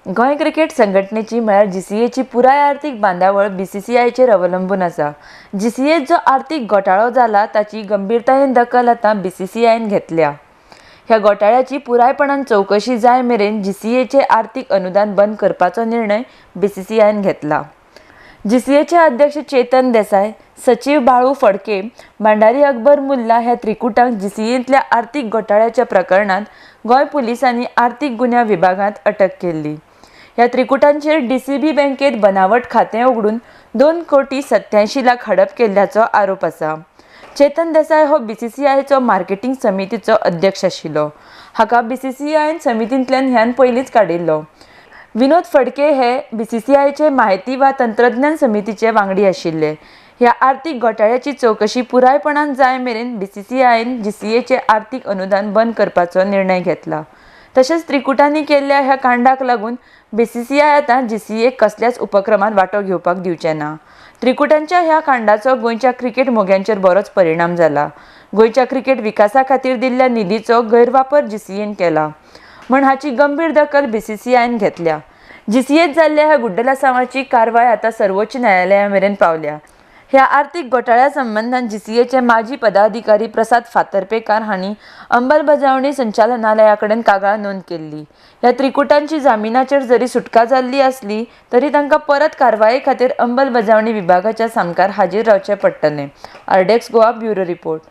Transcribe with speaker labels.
Speaker 1: Goa cricket संघटनेची म्हळ्यार जीसीएची पुराय आर्थीक बांदावळ बीसीसीआयचेर अवलंबून आसा। जीसीएत जो आर्थीक घोटाळो जाला ताची गंभीरतायेन दखल आतां बीसीसीआयन घेतल्या। ह्या घोटाळ्याची पुरायपणान चवकशी जाय मेरेन जीसीएचे आर्थीक अनुदान बंद करपाचो निर्णय बीसीसीआयन घेतला। जीसीएचे अध्यक्ष चेतन देसाय, सचिव बाळू फडके, भंडारी अकबर मुल्ला ह्या त्रिकुटांक जीसीएंतल्या आर्थीक घोटाळ्याच्या प्रकरणात गोंय पुलिसांनी आर्थीक गुन्यांव विभागांत अटक केल्ली। ह्या त्रिकुटांचेर डीसीबी बँकेत बनावट खातें उगडून 2,87,00,000 हडप केल्ल्याचो आरोप आसा। चेतन देसाय हो बीसीसीआयचो मार्केटिंग समितीचो अध्यक्ष आशिल्लो। हाका बीसीसीआयन समितींतल्यान ह्यान पयलींच काडिल्लो। विनोद फडके हे बीसीसीआयचे माहिती वा तंत्रज्ञान समितीचे वांगडी आशिल्ले। ह्या आर्थीक घोटाळ्याची चवकशी पुरायपणान जाय मेरेन बीसीसीआयन जीसीएचे आर्थीक अनुदान बंद करपाचो निर्णय घेतला। तशेंच त्रिकुटांनी केल्ल्या ह्या कांडाक लागून बीसीसीआय आतां जीसीएक कसल्याच उपक्रमांत वांटो घेवपाक दिवचें ना। त्रिकुटांच्या ह्या कांडाचो गोंयच्या क्रिकेट मोग्यांचेर बरोच परिणाम जाला। गोंयच्या क्रिकेट विकासा खातीर दिल्ल्या निधीचो गैरवापर जीसीएन केला म्हण हाची गंभीर दखल बीसीसीआयन घेतल्या। जीसीएत जाल्ल्या ह्या गुड्डलसांवाची कारवाय आतां सर्वोच्च न्यायालया मेरेन पावल्या। ह्या आर्थीक घोटाळ्या संबंधान जीसीएचे माजी पदाधिकारी प्रसाद फातर्पेकार हांणी अंमलबजावणी संचालनालया कडेन कागाळ नोंद केल्ली। ह्या त्रिकुटांची जामिनाचेर जरी सुटका जाल्ली आसली तरी तांकां परत कारवाये खातीर अंमलबजावणी विभागाच्या सामकार हाजीर रावचें पडटलें। आरडेक्स गोवा ब्युरो रिपोर्ट।